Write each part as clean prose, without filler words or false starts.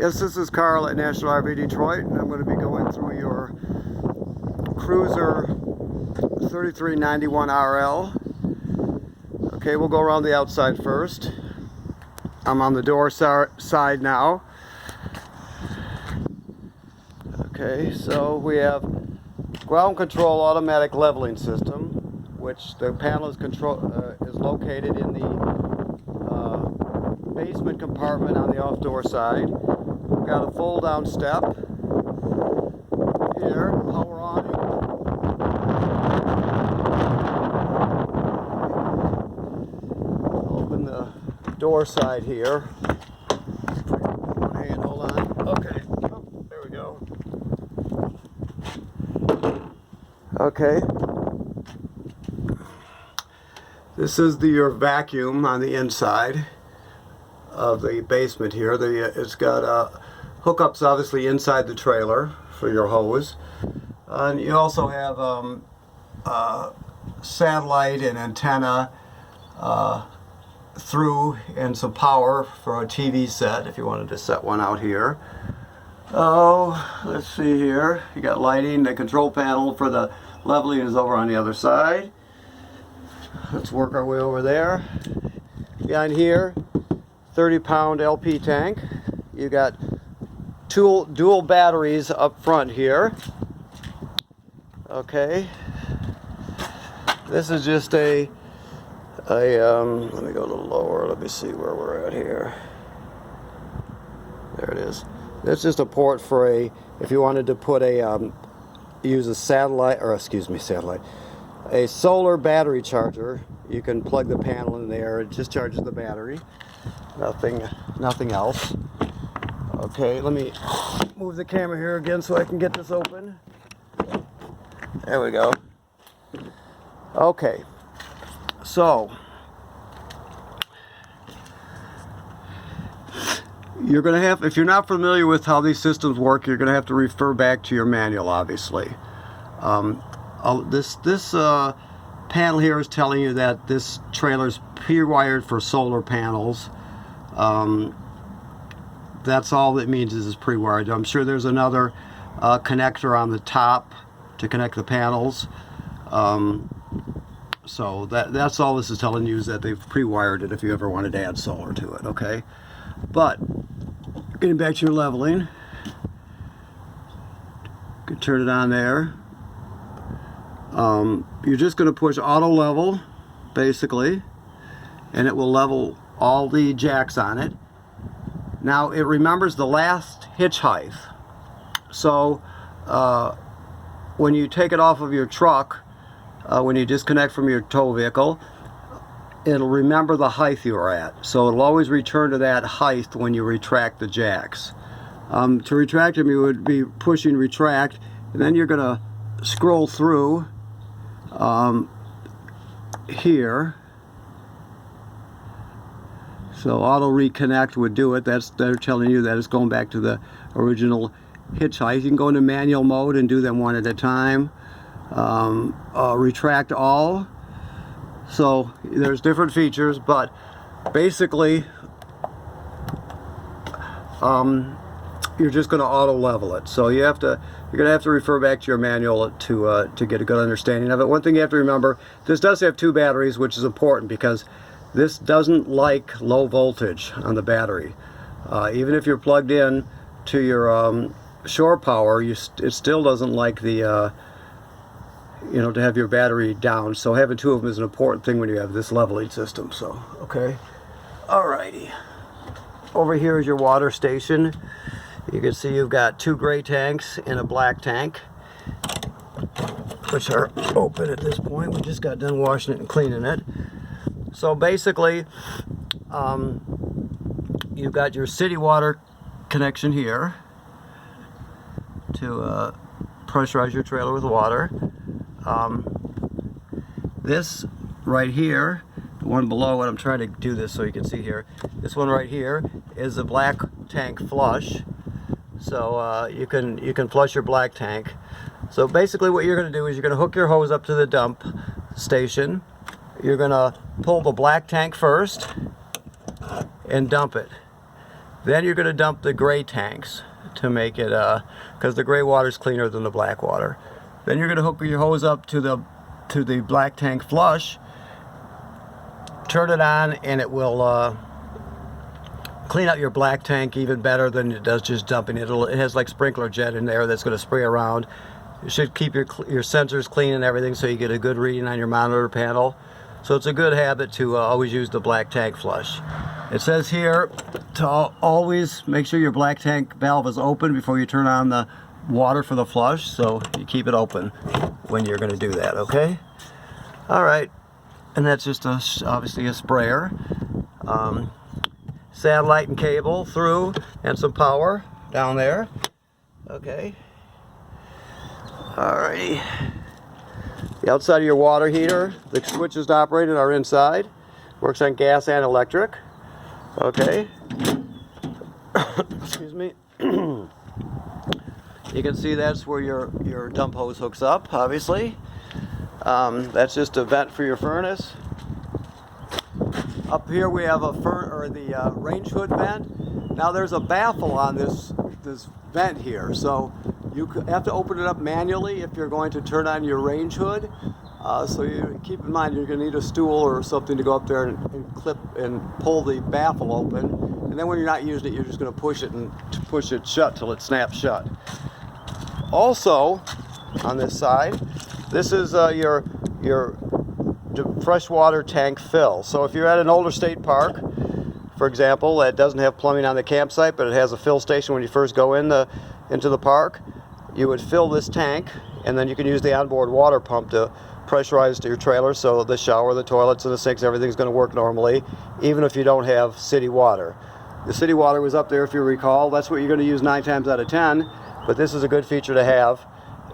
Yes, this is Carl at National RV Detroit, and I'm going to be going through your Cruiser 3391RL. Okay, we'll go around the outside first. I'm on the door side now. Okay, so we have ground control automatic leveling system, which the panel is located in the basement compartment on the off-door side. We've got a fold-down step here, power on. Open the door side here. One hand, hold on. Okay, oh, there we go. Okay. This is your vacuum on the inside of the basement here. It's got hookups obviously inside the trailer for your hose. And you also have satellite and antenna through and some power for a TV set if you wanted to set one out here. Oh, let's see here. You got lighting. The control panel for the leveling is over on the other side. Let's work our way over there. Behind here, 30-pound LP tank. You got dual batteries up front here. Okay. This is just let me go a little lower. Let me see where we're at here. There it is. That's just a port for if you wanted to put use a a solar battery charger. You can plug the panel in there. It just charges the battery. Nothing else. Okay, let me move the camera here again so I can get this open. There we go. Okay, so you're going to have, if you're not familiar with how these systems work, you're going to have to refer back to your manual, obviously. This panel here is telling you that this trailer is pre-wired for solar panels. That's all it means is it's pre-wired. I'm sure there's another connector on the top to connect the panels. So that's all this is telling you, is that they've pre-wired it if you ever wanted to add solar to it, okay? But getting back to your leveling, you can turn it on there. You're just going to push auto level, basically, and it will level all the jacks on it. Now it remembers the last hitch height. So when you take it off of your truck, when you disconnect from your tow vehicle, it'll remember the height you are at. So it'll always return to that height when you retract the jacks. To retract them, you would be pushing retract, and then you're going to scroll through here. So auto reconnect would do it. They're telling you that it's going back to the original hitch height. You can go into manual mode and do them one at a time. Retract all. So there's different features, but basically you're just going to auto level it. So you're going to have to refer back to your manual to get a good understanding of it. One thing you have to remember, this does have 2 batteries, which is important because this doesn't like low voltage on the battery. Even if you're plugged in to your shore power, it still doesn't like the to have your battery down. So having 2 of them is an important thing when you have this leveling system. So okay, alrighty. Over here is your water station. You can see you've got 2 gray tanks and a black tank, which are open at this point. We just got done washing it and cleaning it. So basically, you've got your city water connection here to pressurize your trailer with water. This right here, the one below it, I'm trying to do this so you can see here. This one right here is a black tank flush. So you can flush your black tank. So basically what you're going to do is you're going to hook your hose up to the dump station. You're going to pull the black tank first and dump it. Then you're going to dump the gray tanks to make it, because the gray water is cleaner than the black water. Then you're going to hook your hose up to the black tank flush, turn it on, and it will clean out your black tank even better than it does just dumping it. It has like sprinkler jet in there that's going to spray around. It should keep your sensors clean and everything, so you get a good reading on your monitor panel. So it's a good habit to always use the black tank flush. It says here to always make sure your black tank valve is open before you turn on the water for the flush, so you keep it open when you're going to do that, okay? All right, and that's just obviously a sprayer. Satellite and cable through, and some power down there. Okay. Alrighty. The outside of your water heater, the switches to operate it are inside. Works on gas and electric. Okay. Excuse me. You can see that's where your dump hose hooks up, obviously. That's just a vent for your furnace. Up here we have the range hood vent. Now there's a baffle on this vent here, so you have to open it up manually if you're going to turn on your range hood. So you keep in mind you're going to need a stool or something to go up there and clip and pull the baffle open. And then when you're not using it, you're just going to push it shut till it snaps shut. Also, on this side, this is your freshwater tank fill. So if you're at an older state park, for example, that doesn't have plumbing on the campsite, but it has a fill station when you first go into the park, you would fill this tank, and then you can use the onboard water pump to pressurize your trailer, so the shower, the toilets, and the sinks, everything's going to work normally, even if you don't have city water. The city water was up there, if you recall. That's what you're going to use 9 times out of 10, but this is a good feature to have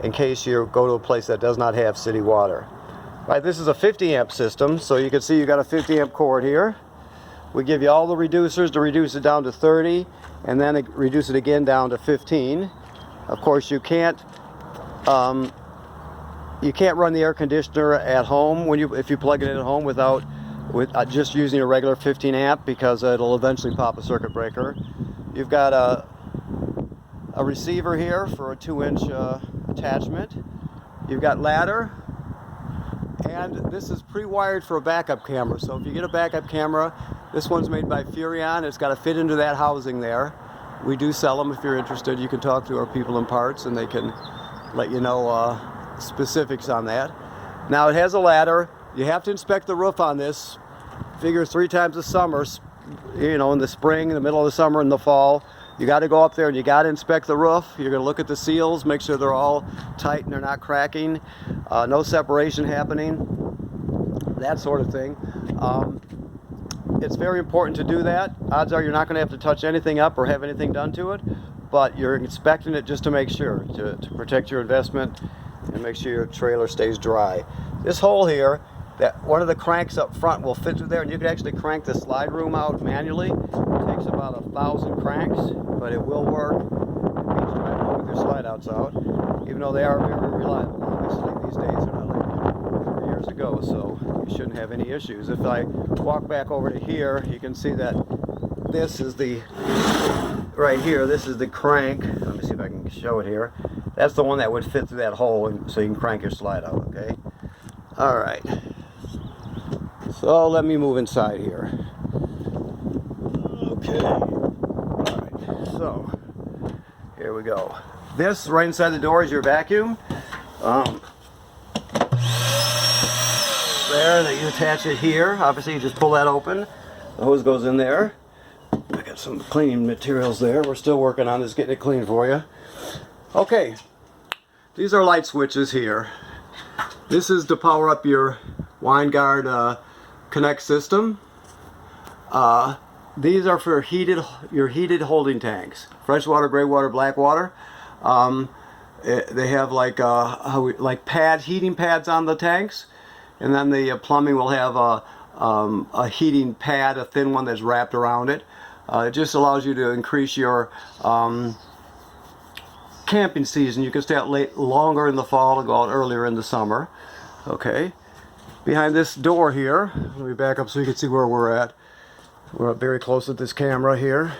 in case you go to a place that does not have city water. Right, this is a 50 amp system, so you can see you got a 50 amp cord here. We give you all the reducers to reduce it down to 30, and then reduce it again down to 15. Of course, you can't run the air conditioner at home if you plug it in at home with just using a regular 15 amp, because it'll eventually pop a circuit breaker. You've got a receiver here for a 2-inch attachment. You've got ladder. And this is pre-wired for a backup camera, so if you get a backup camera, this one's made by Furion. It's got to fit into that housing there. We do sell them if you're interested. You can talk to our people in parts and they can let you know specifics on that. Now it has a ladder. You have to inspect the roof on this. Figure 3 times a summer, in the spring, in the middle of the summer, and the fall. You got to go up there and you got to inspect the roof. You're going to look at the seals, make sure they're all tight and they're not cracking, no separation happening, that sort of thing. It's very important to do that. Odds are you're not going to have to touch anything up or have anything done to it, but you're inspecting it just to make sure, to protect your investment and make sure your trailer stays dry. This hole here, that one of the cranks up front will fit through there, and you can actually crank the slide room out manually. It takes about 1,000 cranks, but it will work. It beats driving home with your slide outs out, even though they are very reliable. Obviously, these days they're not like 4 years ago, so you shouldn't have any issues. If I walk back over to here, you can see that this is right here, this is the crank. Let me see if I can show it here. That's the one that would fit through that hole, so you can crank your slide out, okay? All right. So let me move inside here. Okay. All right. So here we go. This right inside the door is your vacuum. There, that you attach it here. Obviously, you just pull that open. The hose goes in there. I got some cleaning materials there. We're still working on this, getting it clean for you. Okay. These are light switches here. This is to power up your Winegard Connect system. These are for your heated holding tanks. Freshwater, gray water, black water. They have like heating pads on the tanks, and then the plumbing will have a heating pad, a thin one that's wrapped around it. It just allows you to increase your camping season. You can stay out longer in the fall and go out earlier in the summer. Okay. Behind this door here, let me back up so you can see where we're at. We're up very close with this camera here.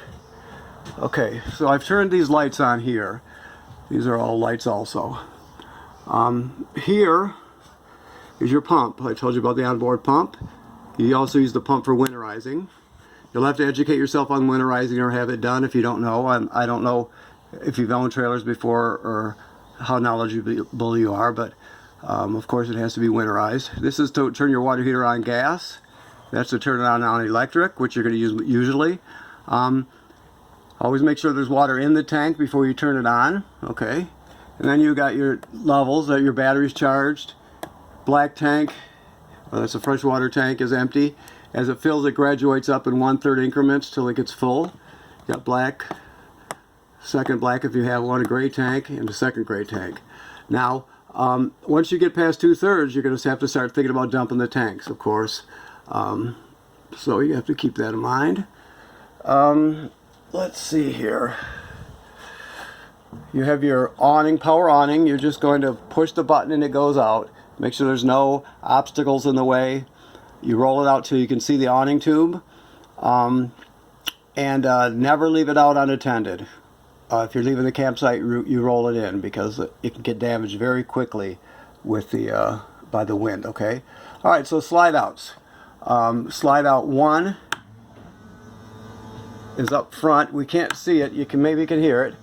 Okay, so I've turned these lights on here. These are all lights also. Here is your pump. I told you about the onboard pump. You also use the pump for winterizing. You'll have to educate yourself on winterizing or have it done if you don't know. I don't know if you've owned trailers before or how knowledgeable you are, but of course it has to be winterized. This is to turn your water heater on gas. That's to turn it on electric, which you're going to use usually. Always make sure there's water in the tank before you turn it on. Okay, and then you got your levels that your battery's charged. Black tank, that's a freshwater tank, is empty. As it fills, it graduates up in 1/3 increments till it gets full. You got black, second black if you have one, a gray tank, and a second gray tank. Now, once you get past 2/3, you're going to have to start thinking about dumping the tanks, of course. So you have to keep that in mind. Let's see here. You have your awning, power awning. You're just going to push the button and it goes out. Make sure there's no obstacles in the way. You roll it out till you can see the awning tube. And never leave it out unattended. If you're leaving the campsite, you roll it in because it can get damaged very quickly with the by the wind. Okay. All right. So slide outs. Slide out 1 is up front. We can't see it. Maybe you can hear it.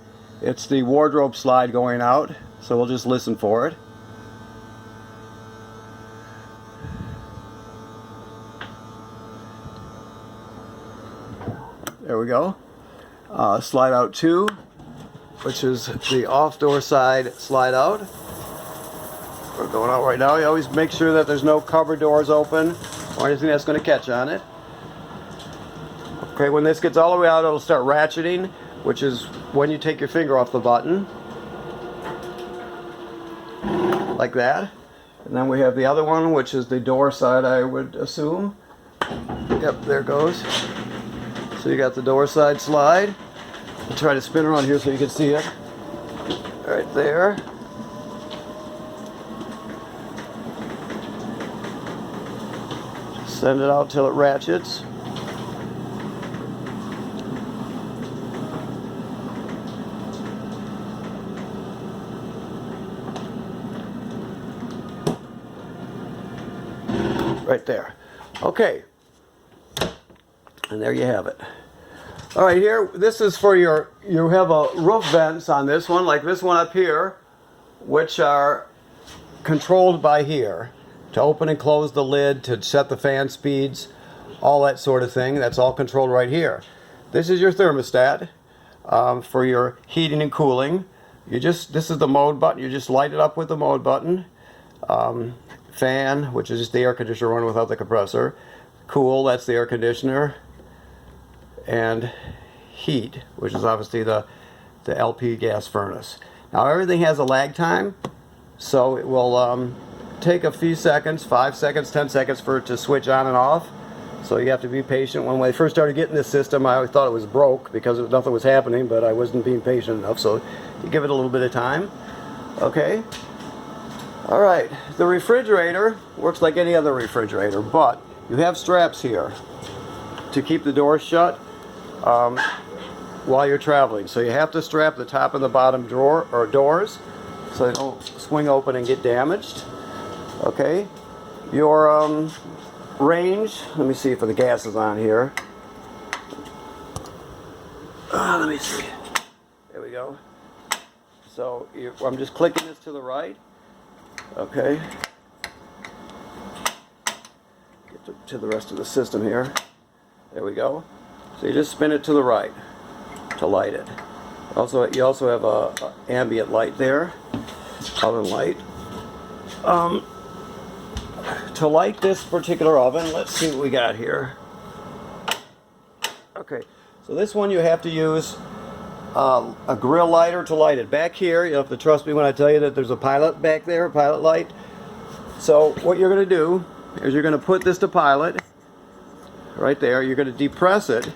It's the wardrobe slide going out. So we'll just listen for it. There we go. Slide out 2, which is the off door side slide out. We're going out right now. You always make sure that there's no cupboard doors open or anything that's going to catch on it. Okay, when this gets all the way out, it'll start ratcheting, which is when you take your finger off the button. Like that. And then we have the other one, which is the door side, I would assume. Yep, there it goes. So you got the door side slide. I'll try to spin around here so you can see it. Right there. Send it out till it ratchets. Right there. Okay. And there you have it. All right, here, this is for you have a roof vents on this one, like this one up here, which are controlled by here to open and close the lid, to set the fan speeds, all that sort of thing. That's all controlled right here. This is your thermostat for your heating and cooling. This is the mode button. You just light it up with the mode button. Fan, which is just the air conditioner running without the compressor. Cool, that's the air conditioner. And heat, which is obviously the LP gas furnace. Now everything has a lag time, so it will take a few seconds, 5 seconds, 10 seconds for it to switch on and off. So you have to be patient. When I first started getting this system, I always thought it was broke because nothing was happening, but I wasn't being patient enough, so you give it a little bit of time. Okay. All right, the refrigerator works like any other refrigerator, but you have straps here to keep the doors shut while you're traveling. So you have to strap the top and the bottom drawer or doors so they don't swing open and get damaged. Okay, your range, let me see if the gas is on here. Let me see. There we go. So I'm just clicking this to the right. Okay. Get to the rest of the system here. There we go. So you just spin it to the right to light it. Also, you also have a ambient light there, oven light. To light this particular oven, let's see what we got here. Okay, so this one you have to use a grill lighter to light it. Back here, you have to trust me when I tell you that there's a pilot back there, a pilot light. So what you're going to do is you're going to put this to pilot right there. You're going to depress it,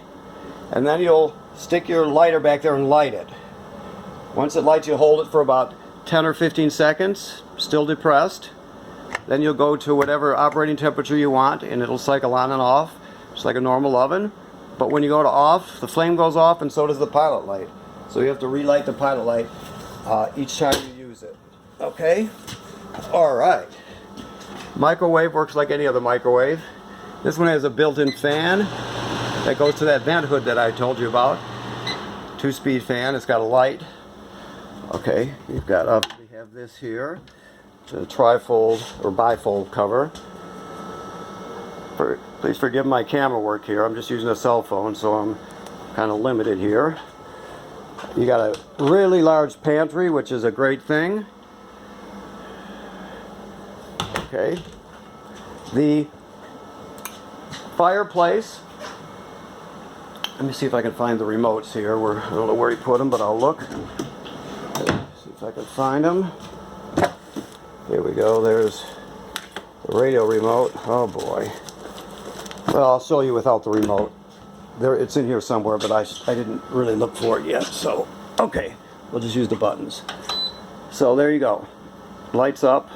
and then you'll stick your lighter back there and light it. Once it lights, you hold it for about 10 or 15 seconds, still depressed. Then you'll go to whatever operating temperature you want, and it'll cycle on and off, just like a normal oven. but when you go to off, the flame goes off, and so does the pilot light. So you have to relight the pilot light each time you use it. Okay? Alright. Microwave works like any other microwave. This one has a built-in fan that goes to that vent hood that I told you about. 2-speed fan. It's got a light. Okay, we have this here. It's a trifold or bifold cover. Please forgive my camera work here. I'm just using a cell phone, so I'm kind of limited here. You got a really large pantry, which is a great thing. Okay. The fireplace. Let me see if I can find the remotes here. I don't know where he put them, but I'll look. See if I can find them. Here we go. There's the radio remote. Oh boy. Well, I'll show you without the remote. It's in here somewhere, but I didn't really look for it yet. So, okay, we'll just use the buttons. So there you go. Lights up.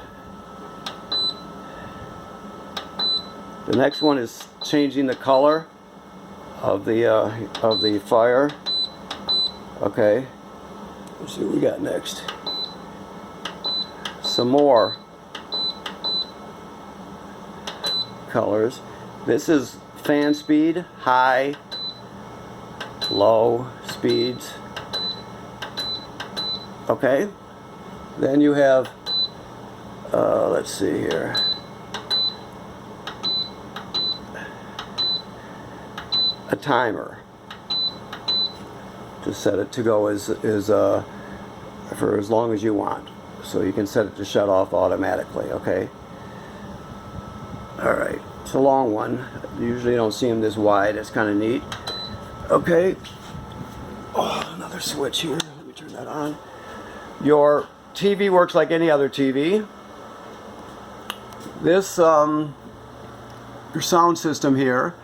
The next one is changing the color of the fire. Okay. Let's see what we got next. Some more colors. This is fan speed, high, low speeds. Okay. Then you have, let's see here. A timer to set it to go for as long as you want. So you can set it to shut off automatically, okay? Alright, it's a long one. Usually you don't see them this wide. It's kind of neat. Okay. Oh, another switch here. Let me turn that on. Your TV works like any other TV. This, your sound system here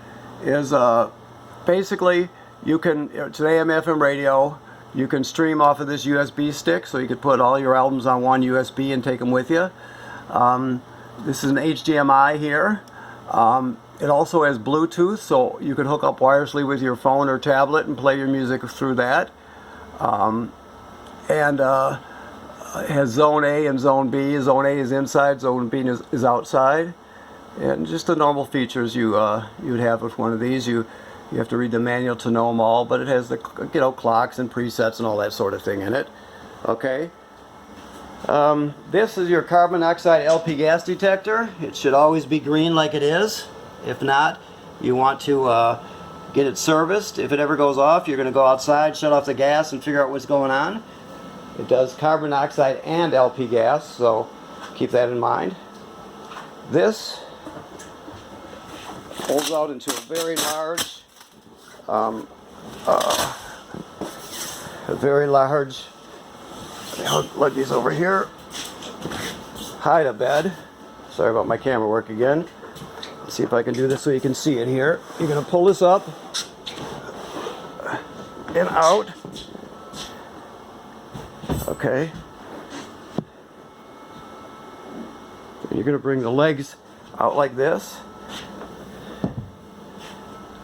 is basically you can, it's an AM/FM radio. You can stream off of this USB stick, so you could put all your albums on one USB and take them with you. This is an HDMI here. It also has Bluetooth, so you can hook up wirelessly with your phone or tablet and play your music through that. It has Zone A and Zone B. Zone A is inside, Zone B is outside. And just the normal features you would have with one of these. You have to read the manual to know them all, but it has the clocks and presets and all that sort of thing in it. Okay. This is your carbon monoxide LP gas detector. It should always be green like it is. If not, you want to get it serviced. If it ever goes off, you're going to go outside, shut off the gas, and figure out what's going on. It does carbon monoxide and LP gas, so keep that in mind. This folds out into a very large I'll plug these over here. Hide-a-bed. Sorry about my camera work again. Let's see if I can do this so you can see it here. You're going to pull this up and out. Okay. You're going to bring the legs out like this.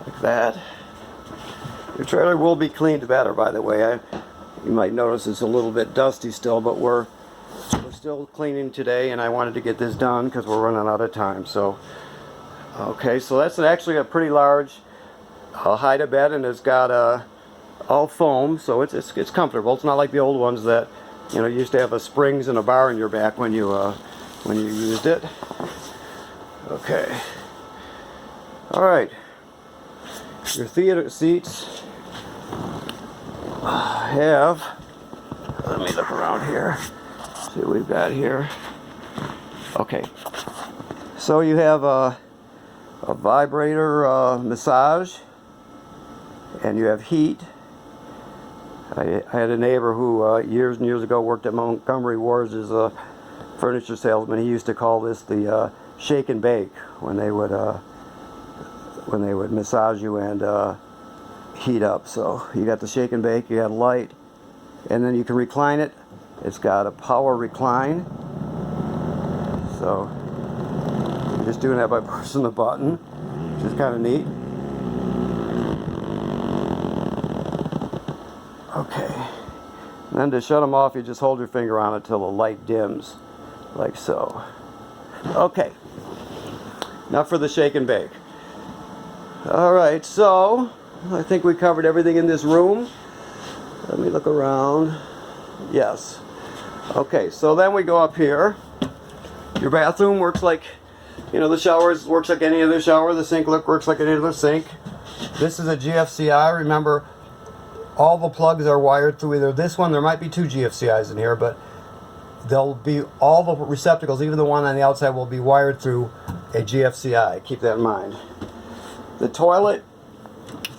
Like that. Your trailer will be cleaned better, by the way. You might notice it's a little bit dusty still, but we're still cleaning today, and I wanted to get this done because we're running out of time. So, okay, so that's actually a pretty large hide-a-bed, and it's got all foam, so it's comfortable. It's not like the old ones that used to have a springs and a bar in your back when you used it. Okay. All right. Your theater seats have, let me look around here, see what we've got here. Okay, so you have a vibrator massage, and you have heat. I had a neighbor who years and years ago worked at Montgomery Ward's as a furniture salesman. He used to call this the shake and bake when they would massage you and heat up. So you got the shake and bake, you got light, and then you can recline it. It's got a power recline. So you're just doing that by pushing the button, which is kind of neat. Okay. And then to shut them off, you just hold your finger on it till the light dims, like so. Okay. Now for the shake and bake. Alright, so I think we covered everything in this room. Let me look around. Yes. Okay, so then we go up here. Your bathroom works like, you know, the shower works like any other shower. The sink works like any other sink. This is a GFCI. Remember, all the plugs are wired through either this one. There might be two GFCIs in here, but they'll be, all the receptacles, even the one on the outside, will be wired through a GFCI. Keep that in mind. The toilet,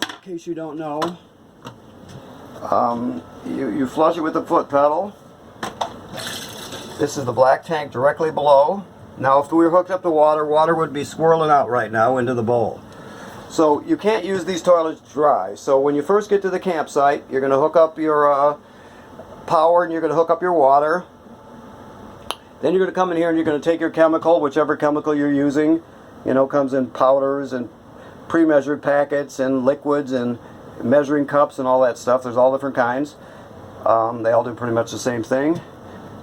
in case you don't know, you flush it with the foot pedal. This is the black tank directly below. Now if we were hooked up to water, water would be swirling out right now into the bowl. So you can't use these toilets dry. So when you first get to the campsite, you're going to hook up your power and you're going to hook up your water. Then you're going to come in here and you're going to take your chemical, whichever chemical you're using. You know, comes in powders and pre-measured packets and liquids and measuring cups and all that stuff. There's all different kinds. They all do pretty much the same thing.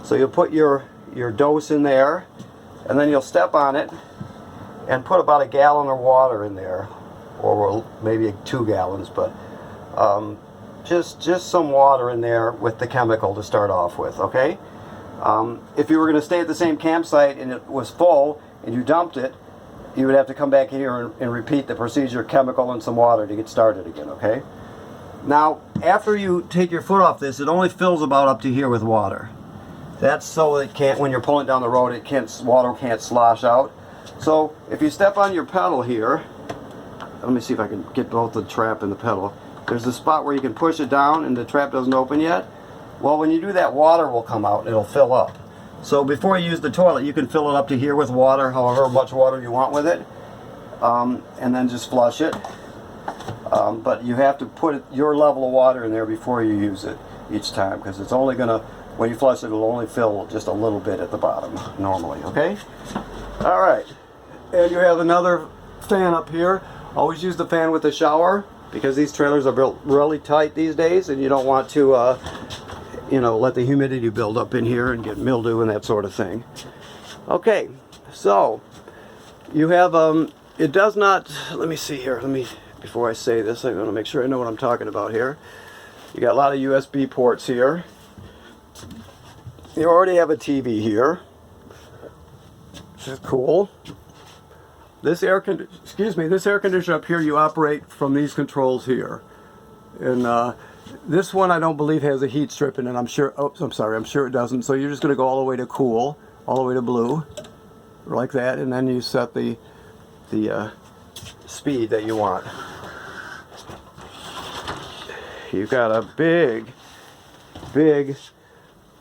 So you'll put your dose in there, and then you'll step on it and put about a gallon of water in there, or maybe 2 gallons, but just some water in there with the chemical to start off with, okay? If you were going to stay at the same campsite and it was full and you dumped it, you would have to come back here and repeat the procedure, chemical and some water, to get started again, okay? Now, after you take your foot off this, it only fills about up to here with water. That's so it can't, when you're pulling down the road, water can't slosh out. So if you step on your pedal here, let me see if I can get both the trap and the pedal. There's a spot where you can push it down and the trap doesn't open yet. Well, when you do that, water will come out and it'll fill up. So before you use the toilet, you can fill it up to here with water, however much water you want with it, and then just flush it. But you have to put your level of water in there before you use it each time, because it's only going to, when you flush it, it'll only fill just a little bit at the bottom normally, okay? All right, and you have another fan up here. Always use the fan with the shower, because these trailers are built really tight these days, and you don't want to you know, let the humidity build up in here and get mildew and that sort of thing. Okay, so you have it does not, let me see here, before I say this, I want to make sure I know what I'm talking about here. You got a lot of USB ports here. You already have a TV here, which is cool. This air conditioner up here, you operate from these controls here. And this one I don't believe has a heat strip in it. I'm sure it doesn't. So you're just going to go all the way to cool, all the way to blue, like that, and then you set the speed that you want. You've got a big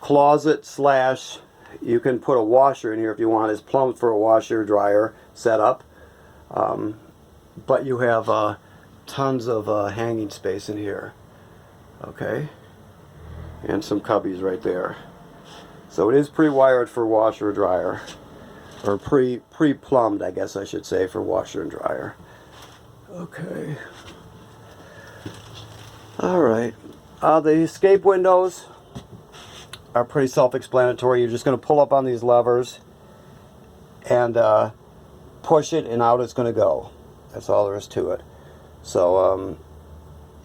closet slash, you can put a washer in here if you want. It's plumbed for a washer dryer setup, but you have tons of hanging space in here. Okay, and some cubbies right there. So it is pre-wired for washer or dryer, or pre-plumbed, I guess I should say, for washer and dryer. Okay. All right. The escape windows are pretty self-explanatory. You're just going to pull up on these levers and push it, and out it's going to go. That's all there is to it. So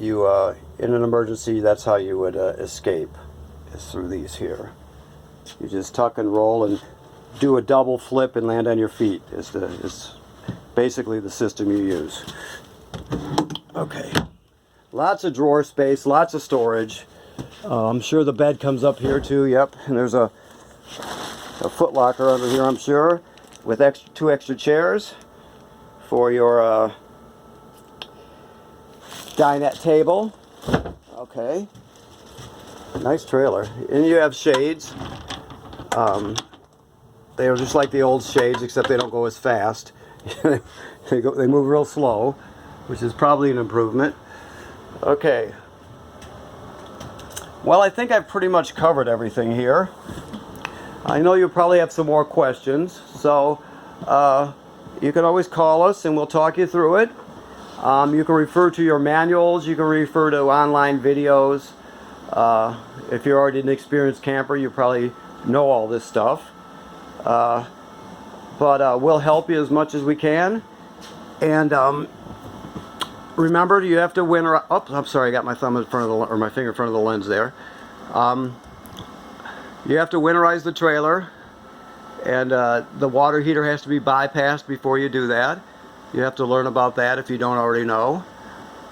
in an emergency, that's how you would escape, is through these here. You just tuck and roll and do a double flip and land on your feet. Is basically the system you use. Okay. Lots of drawer space, lots of storage. I'm sure the bed comes up here too, yep. And there's a foot locker under here, I'm sure, with two extra chairs for your dinette table. Okay, nice trailer. And you have shades. They are just like the old shades, except they don't go as fast. They move real slow, which is probably an improvement. Okay. Well, I think I've pretty much covered everything here. I know you probably have some more questions, so you can always call us and we'll talk you through it. You can refer to your manuals, you can refer to online videos. If you're already an experienced camper, you probably know all this stuff. But we'll help you as much as we can. And remember, you have to winterize. Oh, I'm sorry, I got my thumb in front of the, or my finger in front of the lens there. You have to winterize the trailer, and the water heater has to be bypassed before you do that. You have to learn about that if you don't already know.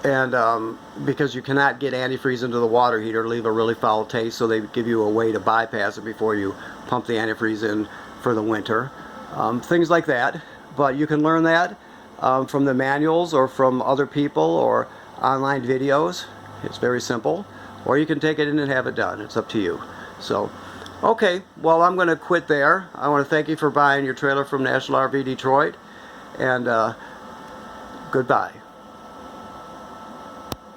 And because you cannot get antifreeze into the water heater, leave a really foul taste, so they give you a way to bypass it before you pump the antifreeze in for the winter. Things like that. But you can learn that from the manuals or from other people or online videos. It's very simple. Or you can take it in and have it done. It's up to you. So, okay, well, I'm going to quit there. I want to thank you for buying your trailer from National RV Detroit. And goodbye.